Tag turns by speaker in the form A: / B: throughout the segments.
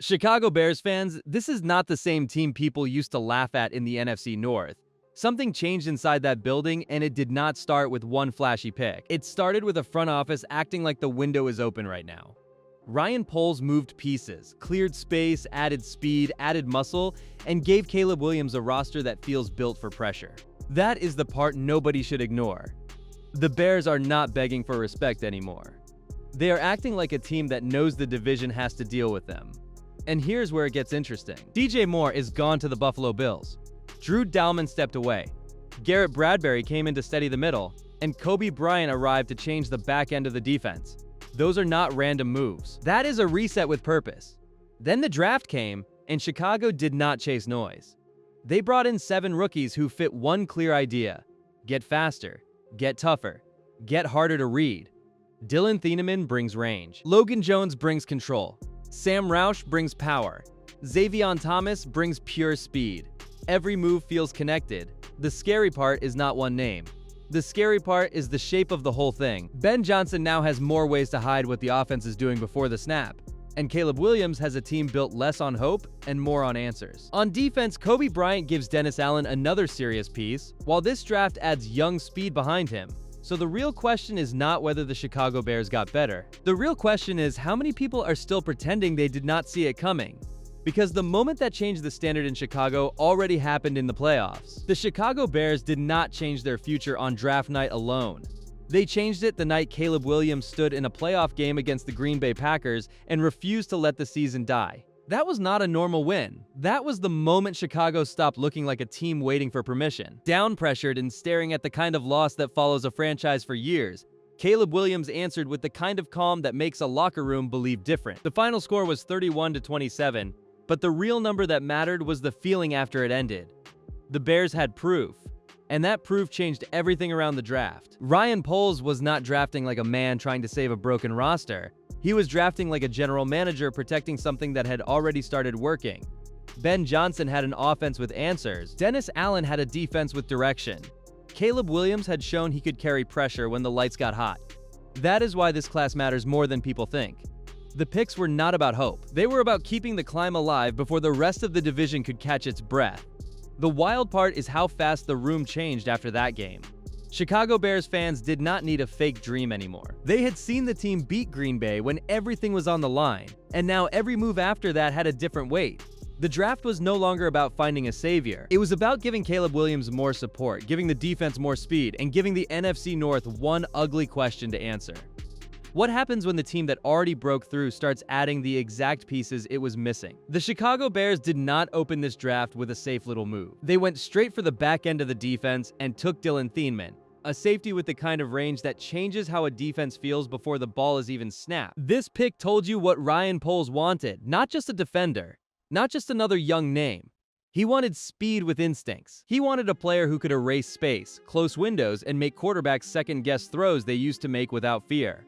A: Chicago Bears fans, this is not the same team people used to laugh at in the NFC North. Something changed inside that building, and it did not start with one flashy pick. It started with a front office acting like the window is open right now. Ryan Poles moved pieces, cleared space, added speed, added muscle, and gave Caleb Williams a roster that feels built for pressure. That is the part nobody should ignore. The Bears are not begging for respect anymore. They are acting like a team that knows the division has to deal with them. And here's where it gets interesting. DJ Moore is gone to the Buffalo Bills. Drew Dalman stepped away. Garrett Bradbury came in to steady the middle, and Kobe Bryant arrived to change the back end of the defense. Those are not random moves. That is a reset with purpose. Then the draft came, and Chicago did not chase noise. They brought in 7 rookies who fit one clear idea: get faster, get tougher, get harder to read. Dylan Thieneman brings range. Logan Jones brings control. Sam Roush brings power. Xavion Thomas brings pure speed. Every move feels connected. The scary part is not one name. The scary part is the shape of the whole thing. Ben Johnson now has more ways to hide what the offense is doing before the snap. And Caleb Williams has a team built less on hope and more on answers. On defense, Kobe Bryant gives Dennis Allen another serious piece, while this draft adds young speed behind him. So the real question is not whether the Chicago Bears got better. The real question is how many people are still pretending they did not see it coming. Because the moment that changed the standard in Chicago already happened in the playoffs. The Chicago Bears did not change their future on draft night alone. They changed it the night Caleb Williams stood in a playoff game against the Green Bay Packers and refused to let the season die. That was not a normal win. That was the moment Chicago stopped looking like a team waiting for permission. Down-pressured and staring at the kind of loss that follows a franchise for years, Caleb Williams answered with the kind of calm that makes a locker room believe different. The final score was 31-27, but the real number that mattered was the feeling after it ended. The Bears had proof, and that proof changed everything around the draft. Ryan Poles was not drafting like a man trying to save a broken roster. He was drafting like a general manager protecting something that had already started working. Ben Johnson had an offense with answers. Dennis Allen had a defense with direction. Caleb Williams had shown he could carry pressure when the lights got hot. That is why this class matters more than people think. The picks were not about hope. They were about keeping the climb alive before the rest of the division could catch its breath. The wild part is how fast the room changed after that game. Chicago Bears fans did not need a fake dream anymore. They had seen the team beat Green Bay when everything was on the line, and now every move after that had a different weight. The draft was no longer about finding a savior. It was about giving Caleb Williams more support, giving the defense more speed, and giving the NFC North one ugly question to answer. What happens when the team that already broke through starts adding the exact pieces it was missing? The Chicago Bears did not open this draft with a safe little move. They went straight for the back end of the defense and took Dylan Thieneman, a safety with the kind of range that changes how a defense feels before the ball is even snapped. This pick told you what Ryan Poles wanted, not just a defender, not just another young name. He wanted speed with instincts. He wanted a player who could erase space, close windows, and make quarterbacks second-guess throws they used to make without fear.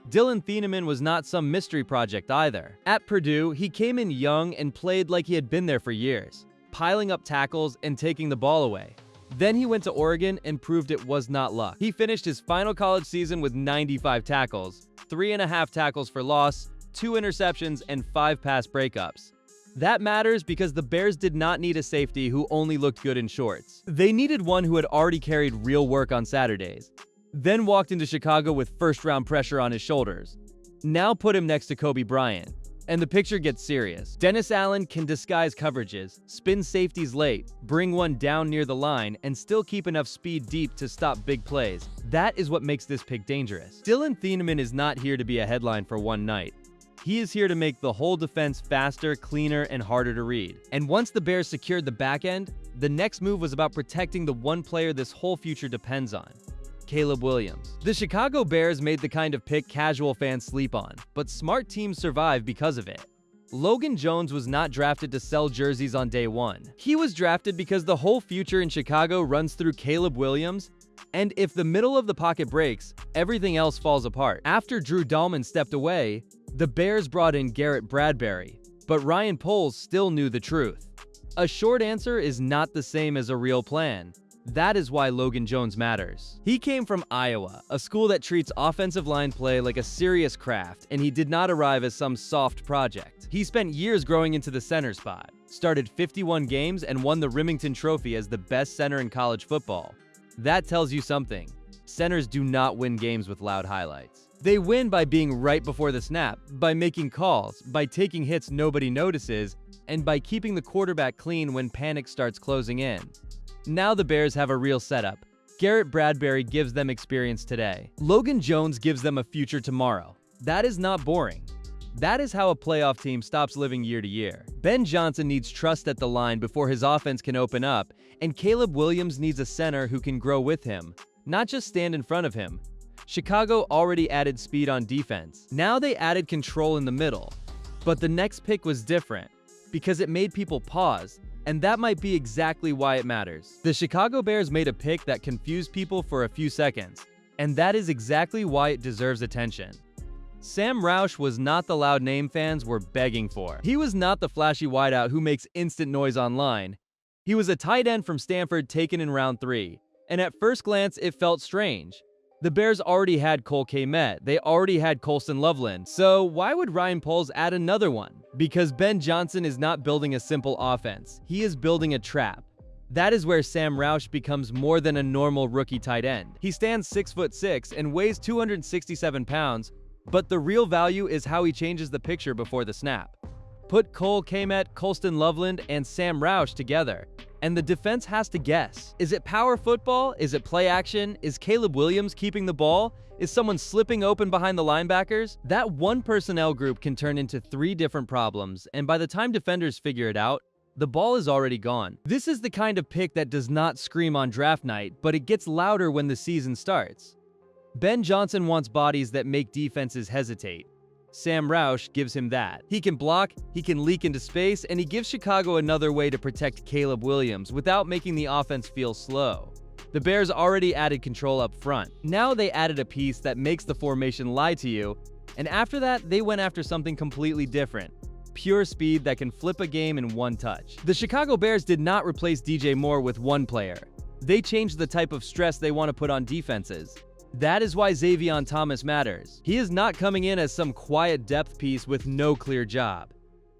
A: Dylan Thieneman was not some mystery project either. At Purdue, he came in young and played like he had been there for years, piling up tackles and taking the ball away. Then he went to Oregon and proved it was not luck. He finished his final college season with 95 tackles, 3.5 tackles for loss, 2 interceptions, and 5 pass breakups. That matters because the Bears did not need a safety who only looked good in shorts. They needed one who had already carried real work on Saturdays, then walked into Chicago with first-round pressure on his shoulders. Now put him next to Kobe Bryant, and the picture gets serious. Dennis Allen can disguise coverages, spin safeties late, bring one down near the line, and still keep enough speed deep to stop big plays. That is what makes this pick dangerous. Dylan Thieneman is not here to be a headline for one night. He is here to make the whole defense faster, cleaner, and harder to read. And once the Bears secured the back end, the next move was about protecting the one player this whole future depends on: Caleb Williams. The Chicago Bears made the kind of pick casual fans sleep on, but smart teams survive because of it. Logan Jones was not drafted to sell jerseys on day one. He was drafted because the whole future in Chicago runs through Caleb Williams, and if the middle of the pocket breaks, everything else falls apart. After Drew Dalman stepped away, the Bears brought in Garrett Bradbury, but Ryan Poles still knew the truth. A short answer is not the same as a real plan. That is why Logan Jones matters. He came from Iowa, a school that treats offensive line play like a serious craft, and he did not arrive as some soft project. He spent years growing into the center spot, started 51 games, and won the Remington Trophy as the best center in college football. That tells you something. Centers do not win games with loud highlights. They win by being right before the snap, by making calls, by taking hits nobody notices, and by keeping the quarterback clean when panic starts closing in. Now the Bears have a real setup. Garrett Bradbury gives them experience today. Logan Jones gives them a future tomorrow. That is not boring. That is how a playoff team stops living year to year. Ben Johnson needs trust at the line before his offense can open up, and Caleb Williams needs a center who can grow with him, not just stand in front of him. Chicago already added speed on defense. Now they added control in the middle. But the next pick was different, because it made people pause, and that might be exactly why it matters. The Chicago Bears made a pick that confused people for a few seconds, and that is exactly why it deserves attention. Sam Roush was not the loud name fans were begging for. He was not the flashy wideout who makes instant noise online. He was a tight end from Stanford taken in round 3, and at first glance it felt strange. The Bears already had Cole Kmet, they already had Colston Loveland, so why would Ryan Poles add another one? Because Ben Johnson is not building a simple offense, he is building a trap. That is where Sam Roush becomes more than a normal rookie tight end. He stands 6'6" and weighs 267 pounds, but the real value is how he changes the picture before the snap. Put Cole Kmet, Colston Loveland, and Sam Roush together, and the defense has to guess. Is it power football? Is it play action? Is Caleb Williams keeping the ball? Is someone slipping open behind the linebackers? That one personnel group can turn into 3 different problems, and by the time defenders figure it out, the ball is already gone. This is the kind of pick that does not scream on draft night, but it gets louder when the season starts. Ben Johnson wants bodies that make defenses hesitate. Sam Roush gives him that. He can block, he can leak into space, and he gives Chicago another way to protect Caleb Williams without making the offense feel slow. The Bears already added control up front. Now they added a piece that makes the formation lie to you, and after that, they went after something completely different. Pure speed that can flip a game in one touch. The Chicago Bears did not replace DJ Moore with one player. They changed the type of stress they want to put on defenses. That is why Xavier Thomas matters. He is not coming in as some quiet depth piece with no clear job.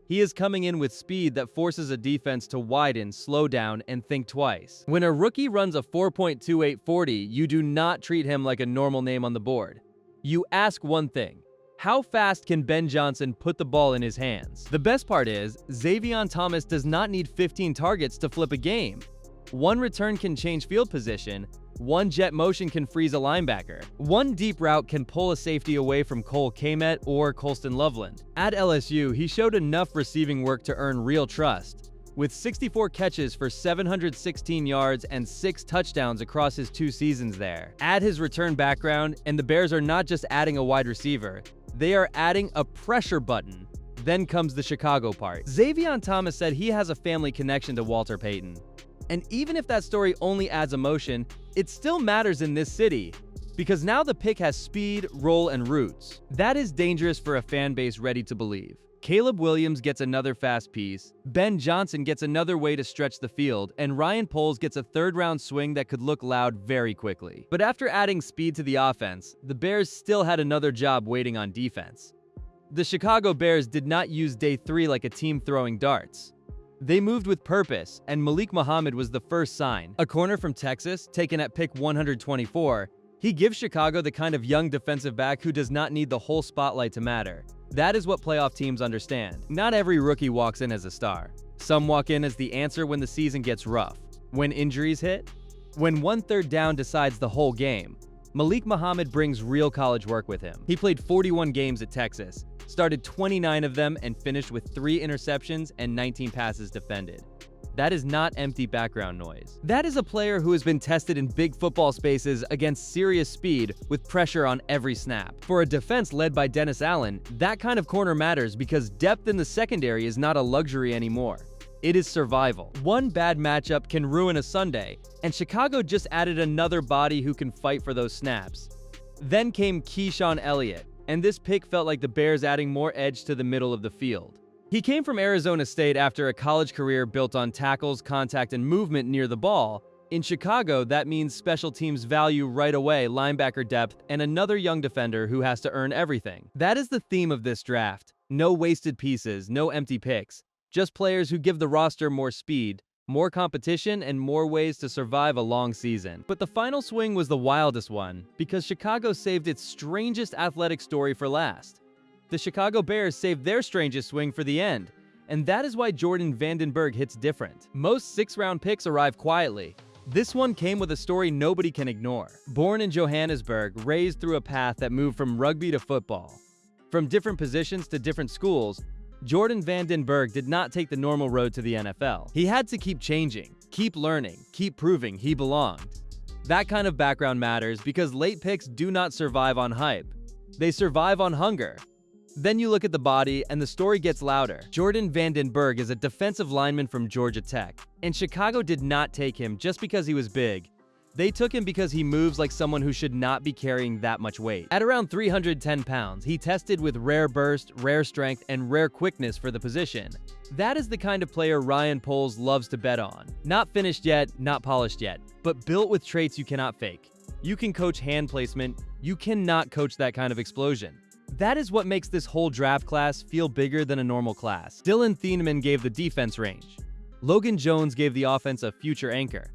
A: He is coming in with speed that forces a defense to widen, slow down, and think twice. When a rookie runs a 4.28 40, you do not treat him like a normal name on the board. You ask one thing: how fast can Ben Johnson put the ball in his hands? The best part is, Xavier Thomas does not need 15 targets to flip a game. One return can change field position, one jet motion can freeze a linebacker, one deep route can pull a safety away from Cole Kmet or Colston Loveland. At LSU, he showed enough receiving work to earn real trust. With 64 catches for 716 yards and 6 touchdowns across his 2 seasons there. Add his return background, and the Bears are not just adding a wide receiver, they are adding a pressure button. Then comes the Chicago part. Xavier Thomas said he has a family connection to Walter Payton. And even if that story only adds emotion, it still matters in this city, because now the pick has speed, roll, and roots. That is dangerous for a fan base ready to believe. Caleb Williams gets another fast piece, Ben Johnson gets another way to stretch the field, and Ryan Poles gets a third-round swing that could look loud very quickly. But after adding speed to the offense, the Bears still had another job waiting on defense. The Chicago Bears did not use day 3 like a team throwing darts. They moved with purpose, and Malik Muhammad was the first sign. A corner from Texas, taken at pick 124, he gives Chicago the kind of young defensive back who does not need the whole spotlight to matter. That is what playoff teams understand. Not every rookie walks in as a star. Some walk in as the answer when the season gets rough. When injuries hit? When one third down decides the whole game. Malik Muhammad brings real college work with him. He played 41 games at Texas, started 29 of them, and finished with 3 interceptions and 19 passes defended. That is not empty background noise. That is a player who has been tested in big football spaces against serious speed with pressure on every snap. For a defense led by Dennis Allen, that kind of corner matters because depth in the secondary is not a luxury anymore. It is survival. One bad matchup can ruin a Sunday, and Chicago just added another body who can fight for those snaps. Then came Keyshawn Elliott, and this pick felt like the Bears adding more edge to the middle of the field. He came from Arizona State after a college career built on tackles, contact, and movement near the ball, In Chicago, that means special teams value right away linebacker depth and another young defender who has to earn everything. That is the theme of this draft. No wasted pieces, no empty picks. Just players who give the roster more speed, more competition, and more ways to survive a long season. But the final swing was the wildest one, because Chicago saved its strangest athletic story for last. The Chicago Bears saved their strangest swing for the end, and that is why Jordan Vandenberg hits different. Most sixth-round picks arrive quietly. This one came with a story nobody can ignore. Born in Johannesburg, raised through a path that moved from rugby to football. From different positions to different schools, Jordan Vandenberg did not take the normal road to the NFL. He had to keep changing, keep learning, keep proving he belonged. That kind of background matters because late picks do not survive on hype. They survive on hunger. Then you look at the body and the story gets louder. Jordan Vandenberg is a defensive lineman from Georgia Tech, and Chicago did not take him just because he was big. They took him because he moves like someone who should not be carrying that much weight. At around 310 pounds, he tested with rare burst, rare strength, and rare quickness for the position. That is the kind of player Ryan Poles loves to bet on. Not finished yet, not polished yet, but built with traits you cannot fake. You can coach hand placement, you cannot coach that kind of explosion. That is what makes this whole draft class feel bigger than a normal class. Dylan Thieneman gave the defense range. Logan Jones gave the offense a future anchor.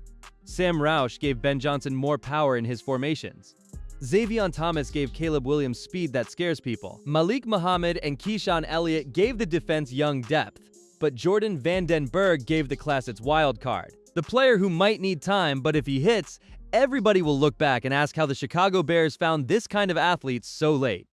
A: Sam Roush gave Ben Johnson more power in his formations. Xavier Thomas gave Caleb Williams speed that scares people. Malik Muhammad and Keyshawn Elliott gave the defense young depth. But Jordan Vandenberg gave the class its wild card. The player who might need time, but if he hits, everybody will look back and ask how the Chicago Bears found this kind of athlete so late.